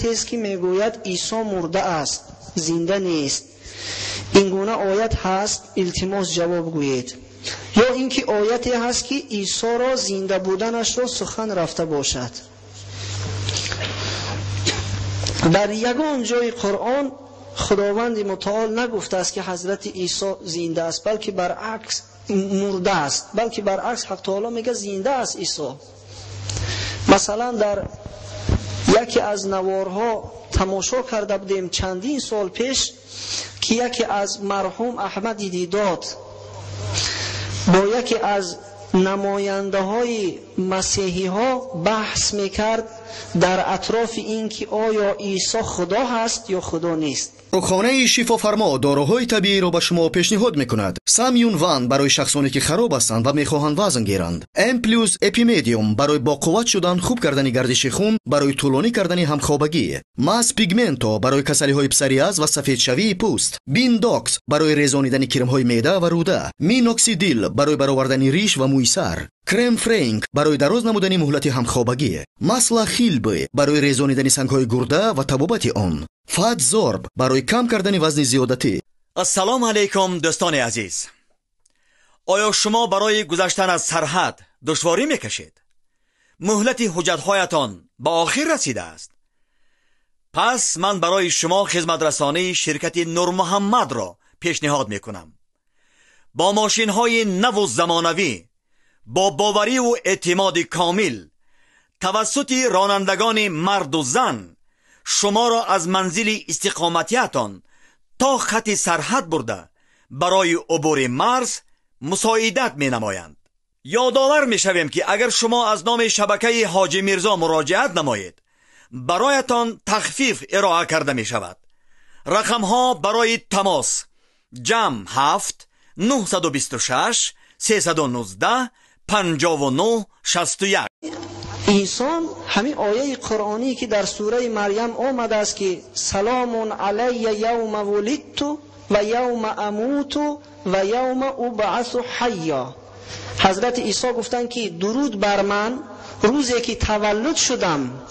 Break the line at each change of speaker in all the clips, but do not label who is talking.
آیتی است که میگوید عیسی مرده است، زنده نیست. این گونه آیت هست، التماس جواب گویید. یا اینکه آیتی هست که عیسی را زنده بودنش را سخن رفته باشد. در یگان جای قرآن خداوند متعال نگفته است که حضرت عیسی زنده است، بلکه برعکس مرده است، بلکه برعکس حق تعالی میگه زنده است عیسی. مثلا در یکی از نوارها تماشا کرده بودیم چندین سال پیش که یکی از مرحوم احمد دیداد با یکی از نماینده های مسیحی ها بحث میکرد در اطراف این که آیا عیسی خدا هست یا خدا نیست.
رخانه شفا فرما داروهای طبیعی را به شما پیشنهاد میکند. سامیون وان برای شخصانی که خراب هستند و میخواهند وزن گیرند. ام پلوس اپیمدیوم برای با قوت شدن، خوب کردن گردش خون، برای طولانی کردن همخوابگی. ماس پیگمنتو برای کسلی های پسریاز و سفید شوی پوست. بیندوکس برای ریزانیدن کرم های معده و روده. مینوکسیدیل برای برآوردن ریش و موی سر. کرم فرانک برای دراز نمودن مهلت همخوابگی. ماسلا خیلبی برای ریزانیدن سنگ‌های گرده و تبابت آن. فات زورب برای کم کردن وزن زیادتی.
السلام علیکم دوستان عزیز. آیا شما برای گذشتن از سرحد دشواری میکشید؟ مهلت حجت‌هایتان به آخر رسیده است. پس من برای شما خدمت رسانی شرکت نور محمد را پیشنهاد میکنم. با ماشین‌های نو و زمانوی، با باوری و اعتماد کامل توسط رانندگان مرد و زن شما را از منزل استقامتیتان تا خط سرحد برده برای عبور مرز مساعدت می نمایند. یادآور می شویم که اگر شما از نام شبکه حاجی میرزا مراجعت نمایید برایتان تخفیف ارائه کرده می شود. رقم ها برای تماس جمع 7 926 319 59 61.
انسان همین آیه قرآنی که در سوره مریم آمده است که سلام علی یوم ولدت و یوم اموت و یوم ابعث حیا. حضرت عیسی گفتن که درود بر من روزی که تولد شدم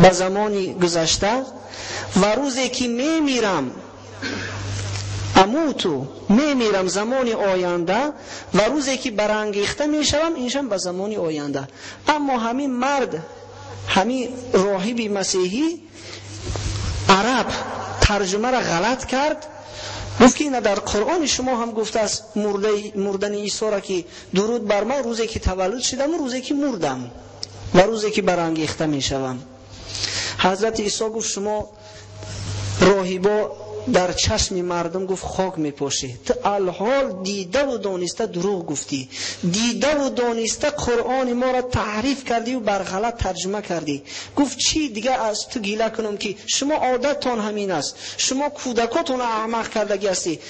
به زمانی گذشته و روزی که میمیرم اموتو میمیرم زمانی آینده و روزی که برانگیخته میشوم اینشم به زمانی آینده. اما همین مرد، همین راهب مسیحی عرب ترجمه را غلط کرد، گفت که نه در قرآن شما هم گفته است مردن عیسی را که درود بر من روزی که تولد شدم و روزی که مردم و روزی که برانگیخته میشوم. حضرت عیسی گفت شما راهبا در چشم مردم گفت خاک میپاشی، تو الحال دیده و دانسته دروغ گفتی، دیده و دانسته قرآن ما را تحریف کردی و بر غلط ترجمه کردی. گفت چی دیگه از تو گیله کنم که شما عادتتان همین است، شما کودکاتون احمق کردگی هستی،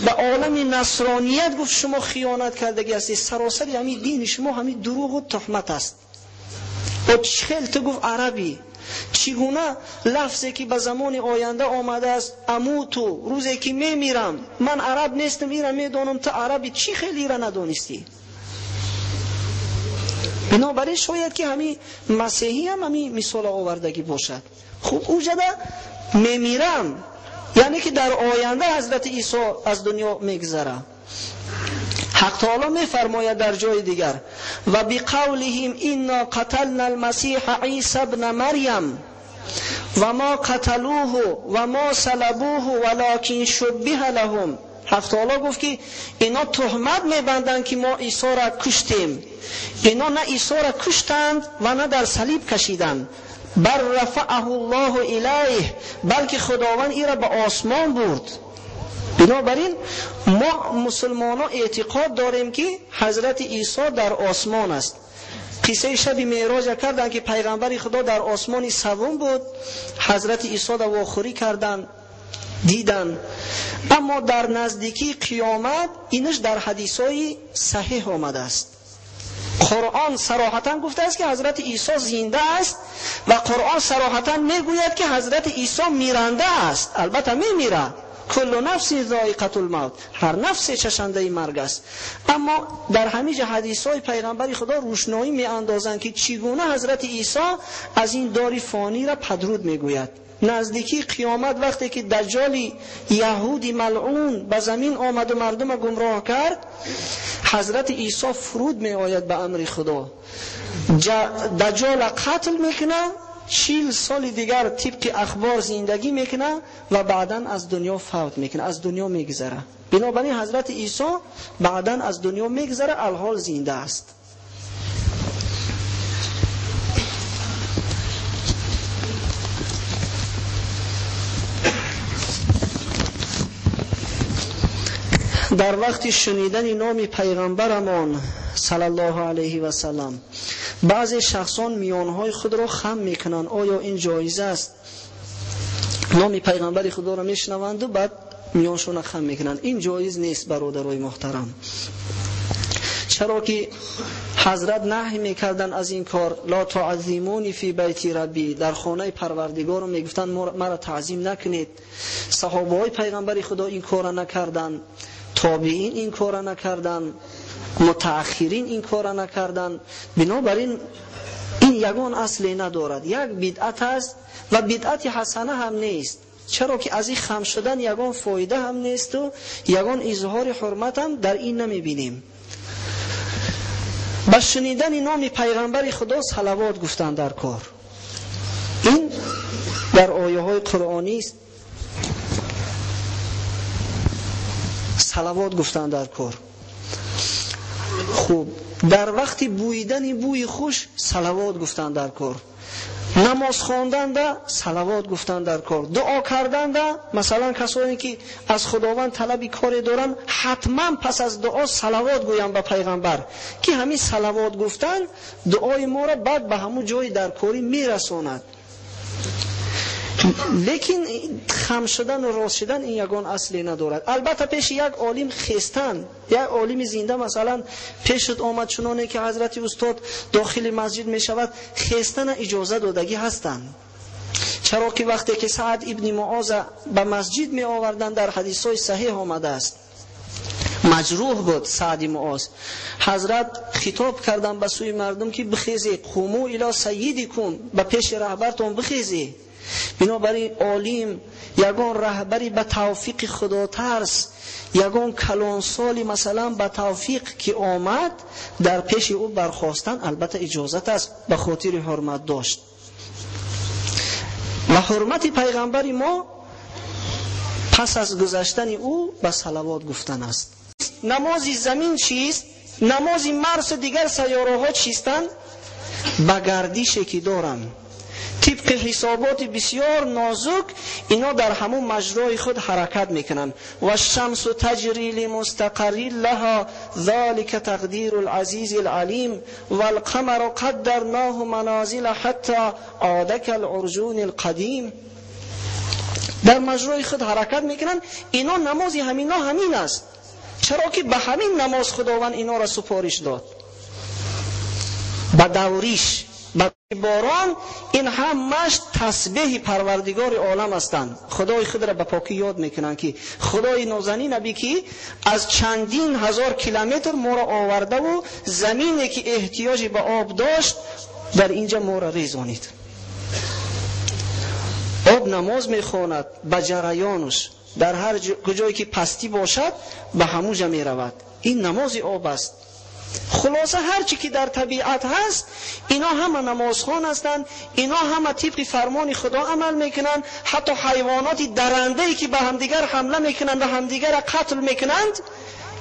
به عالم نصرانیت گفت شما خیانت کردگی هستی، سراسر همین دین شما همین دروغ و تهمت است. و چخیل تو گفت عربی، چگونه لفظی که به زمان آینده آمده است اموتو روزی که میمیرم، من عرب نیستم ایرا میدانم تو عربی، چی خیلی ایرا ندانستی؟ بنابراین شاید که همین مسیحی هم همین مثال آوردگی باشد. خب او جده میمیرم یعنی که در آینده حضرت عیسی از دنیا میگذره. حق تعالی میفرماید در جای دیگر و بقولهم انا قتلنا المسیح عیسی ابن مریم و ما قتلوه و ما صلبوه ولکن شبه لهم. حق تعالی گفت که اینا تهمت میبندند که ما عیسی را کشتیم. اینا نه عیسی را کشتند و نه در صلیب کشیدند، بل رفعه الله الیه، بلکه خداوند این را به آسمان برد. بنابراین ما مسلمان ها اعتقاد داریم که حضرت عیسی در آسمان است. قصه شب معراج کردن که پیغمبر خدا در آسمان سوم بود، حضرت عیسی را واخوری کردن دیدن. اما در نزدیکی قیامت اینش در حدیثای صحیح آمده است. قرآن صراحتا گفته است که حضرت عیسی زنده است و قرآن صراحتا میگوید که حضرت عیسی میرنده است. البته میمیره، کل نفس ذائقه الموت، هر نفس چشنده مرگ است. اما در همین حدیث‌های پیغمبر خدا روشنایی می‌اندازند که چگونه حضرت عیسی از این دار فانی را پدرود می‌گوید. نزدیکی قیامت وقتی که دجال یهودی ملعون به زمین آمد و مردم گمراه کرد، حضرت عیسی فرود می آید به امر خدا، دجال قتل میکنه، 40 سال دیگر طبق اخبار زندگی میکنه و بعداً از دنیا فوت میکنه، از دنیا میگذره. بنابراین حضرت عیسی بعداً از دنیا میگذره، الحال زنده است. در وقت شنیدن نام پیغمبرمان صلی الله علیه و سلم بعضی شخصان میانهای خود را خم میکنن. آیا این جایز است؟ نام پیغمبر خدا را میشنوند و بعد میانشون خم میکنن. این جایز نیست برادرای محترم، چرا که حضرت نهی میکردن از این کار. لا تعظیمونی فی بیت ربی، در خانه پروردگار میگفتن مرا تعظیم نکنید. صحابه های پیغمبر خدا این کار نکردن، تابعین این کار نکردن، متأخرین این کار نکردن. بنابراین این یگان اصلی ندارد، یک بدعت است و بدعت حسنه هم نیست، چرا که از این خم شدن یگان فایده هم نیست و یگان اظهار حرمت هم در این نمیبینیم. با شنیدن نام پیغمبر خدا صلوات گفتن در کار، این در آیه های قرآنی است. صلوات گفتن در کار. خوب، در وقت بویدن بوی خوش صلوات گفتن در کار. نماز خواندن ده صلوات گفتن در کار. دعا کردن ده، مثلا کسانی که از خداوند طلبی کاری دارن حتما پس از دعا صلوات گویم به پیغمبر، که همین صلوات گفتن دعای ما را بعد به همون جای در کاری میرساند. لیکن خم شدن و راست شدن این یگان اصلی ندارد. البته پیش یک عالم خستن، یک عالم زنده مثلا پیشت آمد چنانه که حضرت استاد داخل مسجد می شود، خستن اجازه دادگی هستند. چرا که وقتی که سعد ابن معاذ به مسجد می آوردن در حدیث های صحیح آمده است، مجروح بود سعد معاذ، حضرت خطاب کردن به سوی مردم که بخیزی، قوموا الی سیدکم، به پیش رهبرتون بخیزی. بنابراین عالم یگان رهبری به توفیق خدا ترس، یگان کلان سالی مثلا به توفیق که آمد در پیش او برخواستن البته اجازت است، به خاطر حرمت داشت. و حرمت پیغمبر ما پس از گذشتن او به صلوات گفتن است. نماز زمین چیست؟ نماز مرس دیگر سیاره ها چیستند؟ به گردشی که دارن طبق حسابات بسیار نازک اینا در همون مجرای خود حرکت میکنن. و شمس تجری لمستقر لها ذلك تقدیر العزیز العلیم و القمر قدرناه منازل حتی عاد کالعرجون القدیم. در مجرای خود حرکت میکنن. اینا نماز همین است، چرا که به همین نماز خداوند اینا را سپارش داد. با دوریش، با باران، این همش تسبیح پروردگار عالم هستند. خدای خود را به پاکی یاد میکنن که خدای نازنین نبی که از چندین هزار کیلومتر ما را آورده و زمینی که احتیاج به آب داشت در اینجا ما را ریزانید. آب نماز میخواند به جریانش، در هر کجایی که پستی باشد به همونجا میرود. این نماز آب است. خلاصه هر چی که در طبیعت هست اینا همه نمازخوان هستند، اینا همه طبق فرمان خدا عمل میکنند. حتی حیوانات درنده‌ای که به همدیگر حمله میکنند و همدیگر را قتل میکنند،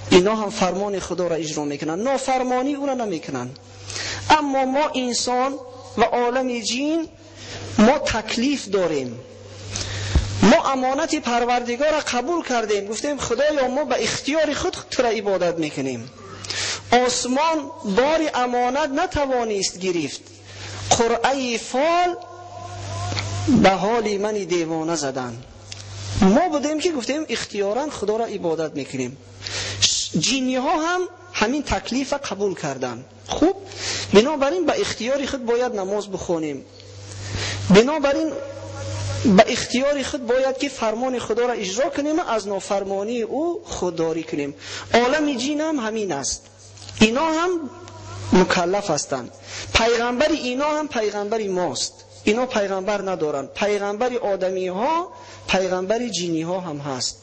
اینا هم فرمان خدا را اجرا میکنند، نافرمانی او را نمیکنند. اما ما انسان و عالم جین ما تکلیف داریم. ما امانت پروردگار را قبول کردیم، گفتیم خدایا ما به اختیار خود تو را عبادت میکنیم. آسمان بار امانت نتوانست گرفت، قرعه فال به حال من دیوانه زدن. ما بودیم که گفتیم اختیاراً خدا را عبادت میکنیم. جینی ها هم همین تکلیف قبول کردن. خوب، بنابراین به اختیار خود باید نماز بخونیم. بنابراین با اختیار خود باید که فرمان خدا را اجرا کنیم، از نافرمانی او خودداری کنیم. عالم جن هم همین است، اینا هم مکلف هستند. پیغمبر اینا هم پیغمبر ماست، اینا پیغمبر ندارن. پیغمبر آدمی ها پیغمبر جنی ها هم هست.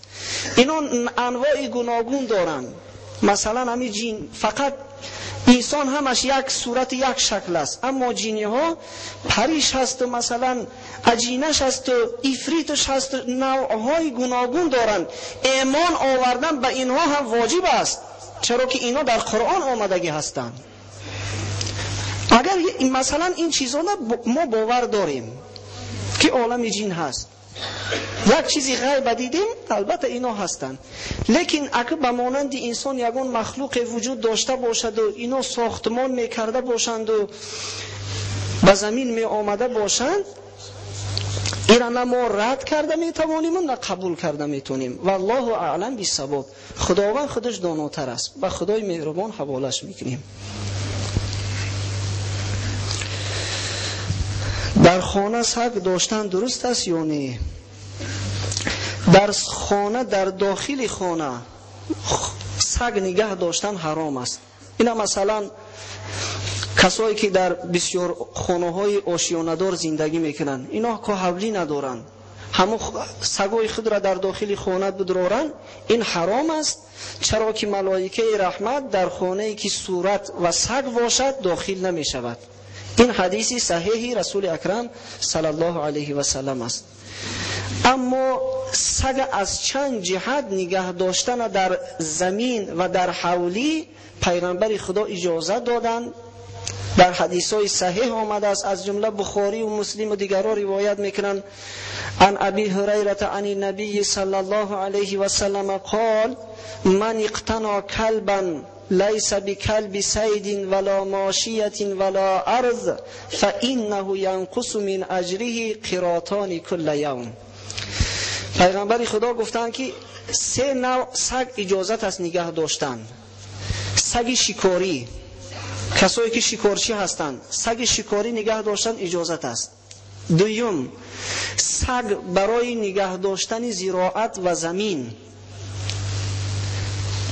اینا انواع گوناگون دارن. مثلا همین جن، فقط انسان همش یک صورت یک شکل است، اما جنی ها پریش هست و مثلا اجینش هست و افریتش هست، نوعهای گوناگون دارن. ایمان آوردن به اینها هم واجب است، چرا که اینا در قرآن آمدگی هستند. اگر مثلا این چیزا ما باور داریم که عالم جن هست، یک چیزی غیب دیدیم، البته اینا هستند، لیکن اگه به مانند انسان یگان مخلوق وجود داشته باشد و اینا ساختمان میکرده باشند و به زمین می آمده باشند، اینا نه ما رد کرده میتوانیم نه قبول کرده میتونیم. والله اعلم بالصواب. خداوند خودش داناتر است، به خدای مهربان حوالش میکنیم. در خانه سگ داشتن درست است یا نه؟ در خانه، در داخل خانه سگ نگه داشتن حرام است. اینا مثلا کسایی که در بسیار خانه های آشیانه دار زندگی میکنن، اینا که حولی ندارن، همون سگای خود را در داخل خانه بدرارن، این حرام است، چرا که ملائکه رحمت در خانه‌ای که صورت و سگ باشد داخل نمی شود. این حدیثی صحیحی رسول اکرم صلی الله علیه و سلم است. اما سگ از چند جهت نگه داشتن در زمین و در حولی پیغمبر خدا اجازه دادن. در حدیث‌های صحیح آمده است، از جمله بخاری و مسلم و دیگران روایت میکنن. عن ابی هریره عن النبی صلی الله علیه و سلم قال من اقتنى كلبا ليس بكلب صيد ولا ماشية ولا أرض فإنه ينقص من أجره قراطان كل يوم. پیغمبر خدا گفتن که سه نوع سگ اجازت است نگه داشتن. سگ شکاری، کسایی که شکارچی هستند، سگ شکاری نگه داشتن اجازت است. دوم، سگ برای نگه داشتن زراعت و زمین،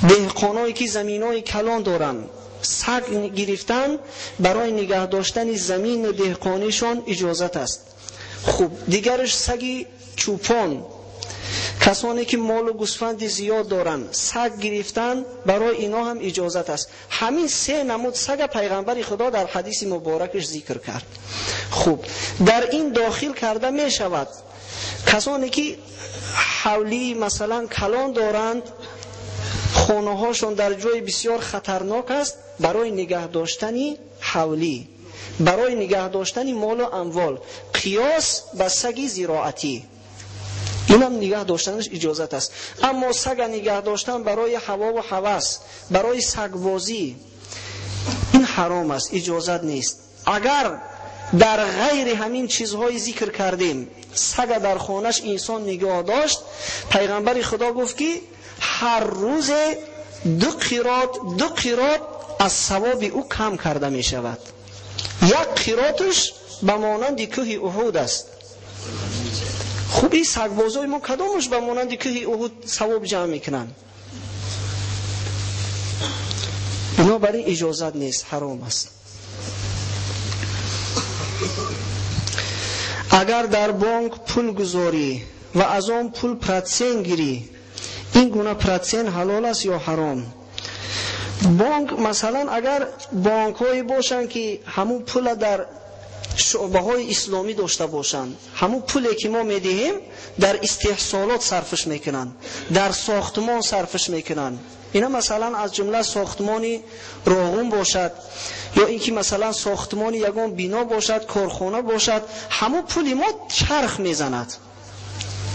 دهقانایی که زمینای کلان دارن، سگ گرفتن برای نگه داشتن زمین و دهقانیشان اجازت است. خوب، دیگرش سگ چوپان، کسانی که مال و گوسفند زیاد دارن، سگ گرفتن برای اینا هم اجازت است. همین سه نمود سگ پیغمبر خدا در حدیث مبارکش ذکر کرد. خوب، در این داخل کرده می شود کسانی که حولی مثلا کلان دارند، خانه هاشون در جای بسیار خطرناک است، برای نگه داشتنی حولی، برای نگه داشتنی مال و اموال، قیاس به سگ زراعتی، این هم نگه داشتنش اجازت است. اما سگ نگه داشتن برای هوا و هوس، برای سگبازی، این حرام است، اجازت نیست. اگر در غیر همین چیزهای ذکر کردیم سگ در خانش انسان نگاه داشت، پیغمبر خدا گفت که هر روز دو قیراط از ثواب او کم کرده می شود. یک قیراطش به مانند کوه احد است. خوب، این سگبازای ما کدامش به مانند کوه احد ثواب جمع میکنن؟ اینا برای اجازت نیست، حرام است. اگر در بانک پول گذاری و از آن پول پرتسین گیری، این گونه پرتسین حلال است یا حرام؟ بانک مثلا اگر بانک هایی باشن که همون پول در شعبه های اسلامی داشته باشن، همون پولی که ما میدهیم در استحصالات صرفش میکنن، در ساختمان صرفش میکنن. اینا مثلا از جمله ساختمانی راغون باشد، یا اینکه مثلا ساختمانی یگان بنا باشد، کارخانه باشد، همون پولی ما چرخ میزند،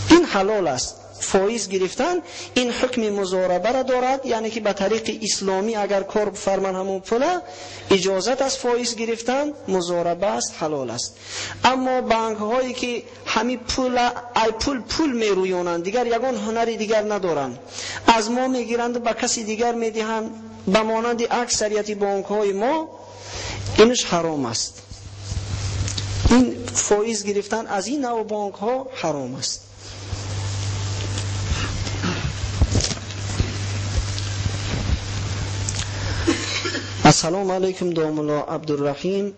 این حلال است. فایز گرفتن این حکم مضاربه را دارد، یعنی که به طریق اسلامی اگر کار بفرمان همون پول، اجازت از فایز گرفتن، مضاربه است، حلال است. اما بانک هایی که همین پول میرویانند، دیگر یگان هنری دیگر ندارند، از ما میگیرند به کسی دیگر میدهند، به مانند اکثریت بانک های ما، اینش حرام است. این فایز گرفتن از این نوع بانک ها حرام است. السلام علیکم دام الله عبدالرحیم.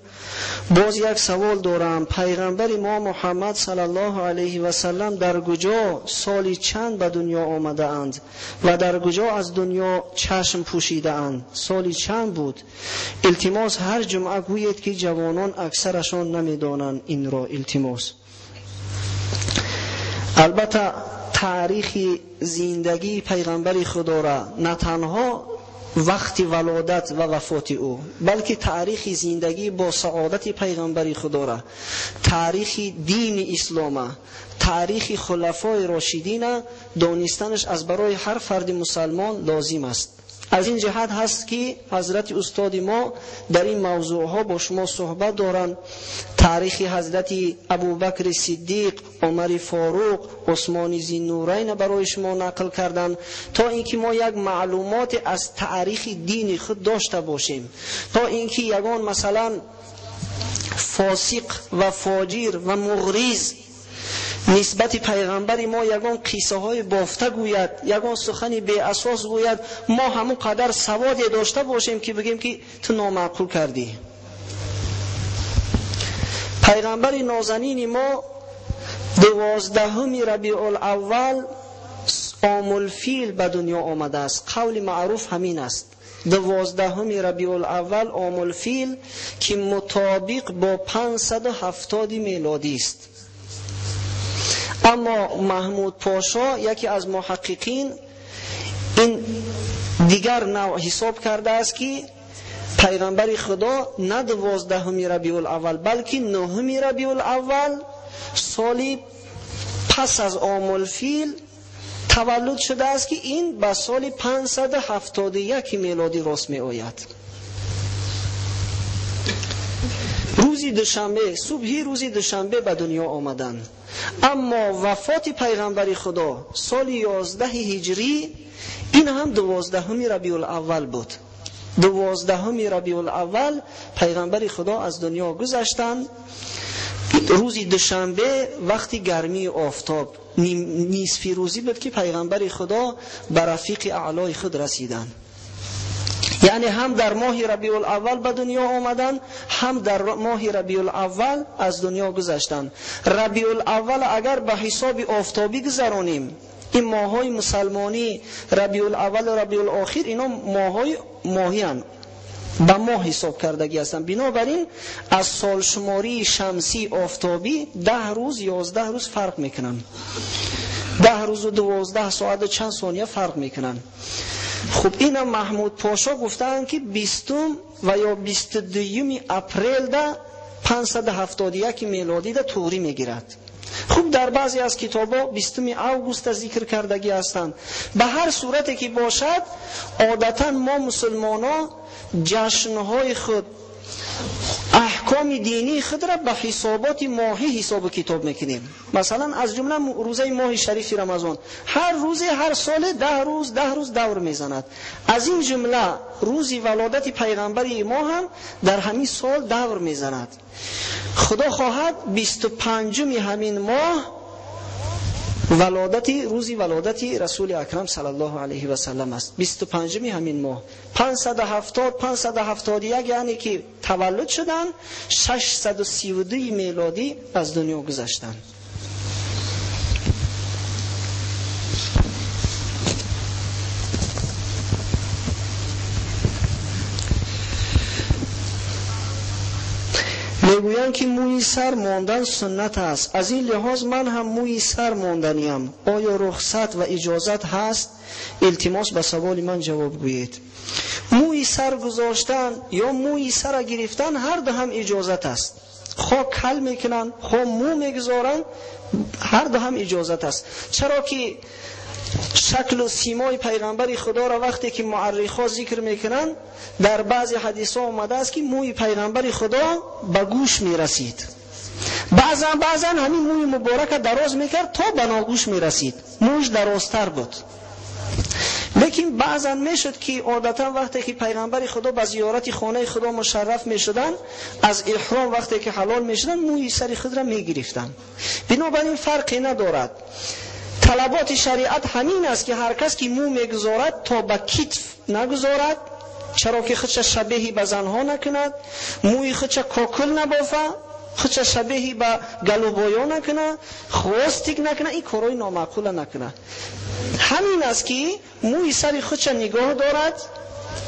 باز یک سوال دارم. پیغمبر ما محمد صلی الله علیه و سلم در کجا سالی چند به دنیا آمده اند و در کجا از دنیا چشم پوشیده اند؟ سالی چند بود؟ التماس هر جمعه گویید که جوانان اکثرشان نمیدانند این را. التماس. البته تاریخ زندگی پیغمبر خدا را نه تنها وقتی ولادت و وفات او، بلکه تاریخ زندگی با سعادت پیغمبر خدا را، تاریخ دین اسلام، تاریخ خلفای راشدین دانستنش از برای هر فرد مسلمان لازم است. از این جهت هست که حضرت استاد ما در این موضوع ها با شما صحبت دارند. تاریخ حضرت ابوبکر صدیق، عمر فاروق، عثمان ذوالنورین برای شما نقل کردند تا اینکه ما یک معلومات از تاریخ دین خود داشته باشیم، تا اینکه یگان مثلا فاسق و فاجر و مغریض نسبت پیغمبر ما یگان قصه های بافته گوید، یگان سخنی بی اساس گوید، ما همون قدر سوادی داشته باشیم که بگیم که تو نامعقول کردی. پیغمبر نازنین ما 12 ربیع الاول عام الفیل به دنیا آمده است. قول معروف همین است. 12 ربیع الاول عام الفیل که مطابق با 570 میلادی است. اما محمود پاشا یکی از محققین این دیگر نوع حساب کرده است که پیغمبر خدا نه 12 ربیع الاول بلکه 9 ربیع الاول سالی پس از عام الفیل تولد شده است که این به سال 571 میلادی راست می آید. روزی دوشنبه، صبحی روزی دوشنبه به دنیا آمدن. اما وفات پیغمبر خدا سال 11 هجری این هم 12 ربیع الاول بود. 12 ربیع الاول پیغمبر خدا از دنیا گذشتند. روزی دوشنبه وقتی گرمی آفتاب نصف روزی بود که پیغمبر خدا به رفیق اعلای خود رسیدند. یعنی هم در ماه ربیع الاول به دنیا آمدن، هم در ماه ربیع الاول از دنیا گذشتند. ربیع الاول اگر به حساب آفتابی گذرانیم، این ماهای مسلمانی ربیع الاول و ربیع الاخیر اینا ماهی هستند، به ماه حساب کردگی هستند. بنابراین از سال شماری شمسی آفتابی 10 روز 11 روز فرق میکنن. 10 روز و 12 ساعت و چند ثانیه فرق میکنن. خب اینا محمود پاشا گفتن که 20 و یا 22 اپریل ده 571 میلادی ده توری میگیرد. خب در بعضی از کتابا 20 اوگوست ذکر کردگی هستند. به هر صورتی که باشد عادتا ما مسلمانا جشنهای خود، احکام دینی خود را به حسابات ماهی حساب و کتاب میکنیم. مثلا از جمله روزه ماه شریف رمضان هر روز هر سال 10 روز دور میزند. از این جمله روزی ولادت پیغمبر ما هم در همین سال دور میزند. خدا خواهد 25 همین ماه روزی ولادت رسول اکرم صلی الله علیه و سلم است. 25 همین ماه 571 یعنی که تولد شدن، 632 میلادی از دنیا گذشتن. میگویند که موی سر ماندن سنت است. از این لحاظ من هم موی سر ماندنیم. آیا رخصت و اجازت هست؟ التماس به سوال من جواب گویید. موی سر گذاشتن یا موی سر گرفتن هر دو هم اجازت است. خواه کل میکنن خواه مو میگذارن، هر دو هم اجازت است. چرا که شکل و سیمای پیغمبر خدا را وقتی که معرخا ذکر میکنن در بعضی حدیث ها آمده است که موی پیغمبر خدا به گوش میرسید. بعضا همین موی مبارک دراز میکرد تا به ناگوش میرسید. موش درازتر بود. لیکن بعضا میشد که عادتا وقتی که پیغمبر خدا به زیارت خانه خدا مشرف میشدن، از احرام وقتی که حلال میشدن موی سر خود را میگرفتن. بنابراین فرقی ندارد. طلبات شریعت همین است که هر کس که مو میگذارد تا به کتف نگذارد، چرا که خودش شبیه به زنها نکند، موی خودش کاکل نبافه، خودش شبیه به گلوبایا نکنه، خواستیک نکنه، این کارای نامعقول نکنه. همین است که موی سر خودش نگاه دارد،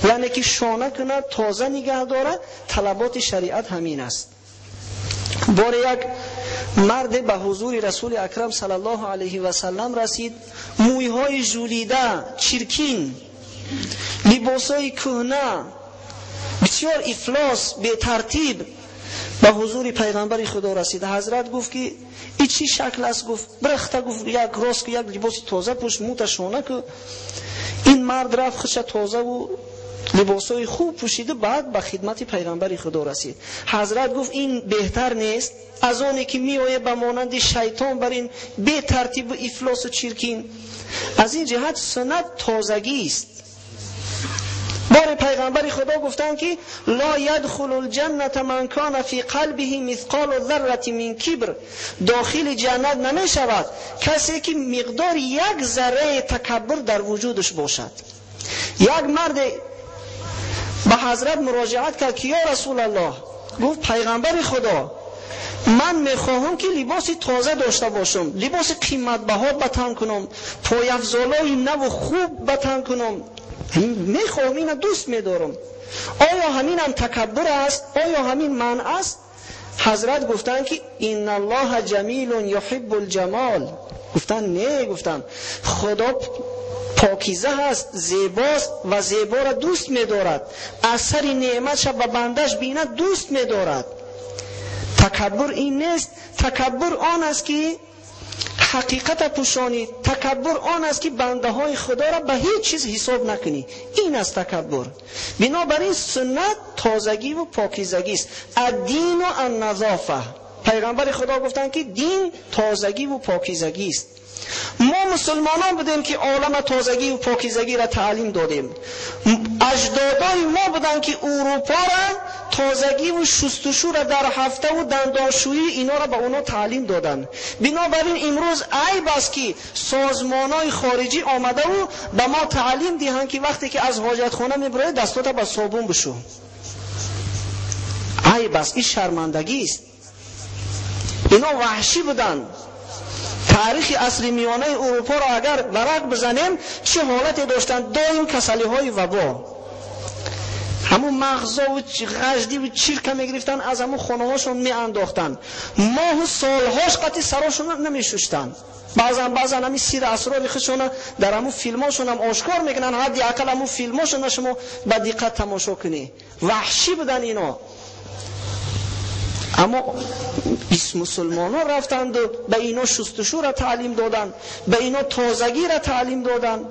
یعنی که شانه کنه، تازه نگاه دارد. طلبات شریعت همین است. بار یک مرد به حضور رسول اکرم صلی الله علیه و سلم رسید، مویهای ژولیده، چرکین، لباسای کهنه، بسیار افلاس، به ترتیب به حضور پیغمبر خدا رسید. حضرت گفت که این چی شکل است؟ گفت برخته، گفت یک راست که یک لباس تازه پوش، موت شانه که. این مرد رفت خودش تازه و لباسای خوب پوشیده، بعد به خدمت پیغمبر خدا رسید. حضرت گفت این بهتر نیست از آنی که میآیه به مانند شیطان بر این بی ترتیب و افلاس و چرکین؟ از این جهت سنت تازگی است. بار پیغمبر خدا گفتن که لا يدخل الجنة من كان في قلبه مثقال ذره من کبر، داخل جنت نمی شود کسی که مقدار یک ذره تکبر در وجودش باشد. یک مرد به حضرت مراجعت کرد که یا رسول الله، گفت پیغمبر خدا، من میخواهم که لباس تازه داشته باشم، لباس قیمت بها بتن کنم، پایافزالای نو خوب بتن کنم، میخواهم، این دوست میدارم. آیا همین هم تکبر است؟ آیا همین منع است؟ حضرت گفتن که ان الله جمیل یحب الجمال. گفتن نه، گفتن خدا پاکیزه هست، زیباست و زیبا را دوست می‌دارد، اثر نعمتش به بندش بیند دوست می‌دارد. تکبر این نیست. تکبر آن است که حقیقت پوشانی، تکبر آن است که بنده های خدا را به هیچ چیز حساب نکنی، این است تکبر. بنابراین سنت تازگی و پاکیزگی است. الدین و النظافه. پیغمبر خدا گفتن که دین تازگی و پاکیزگی است. ما مسلمانان بودیم که عالم تازگی و پاکیزگی را تعلیم دادیم. اجدادای ما بودن که اروپا را تازگی و شستشو را در هفته و دندانشویی اینا را به اونا تعلیم دادن. بنابراین امروز عیب است که سازمانای خارجی آمده و به ما تعلیم دهند که وقتی که از حاجت خانه میبری دستات با صابون بشو. عیب است، این شرمندگی است. اینا وحشی بودن. تاریخ عصر میانه اروپا را اگر ورق بزنیم چه حالتی داشتن؟ دائم کسلی های وبا، همون مغزا و غجدی و چیرک میگرفتن، از همون خانه هاشون می انداختن، ماه و سالهاش قطعی سراشون نمی شوشتن. بعضا همین سیر اسرار خودشون در همون فیلماشون هم آشکار میکنن، حدی اقل همون فیلماشون شما با دقت تماشا کنی. وحشی بودن اینا. اما مسلمان ها رفتند و به اینا شستشو را تعلیم دادن، به اینا تازگی را تعلیم دادن.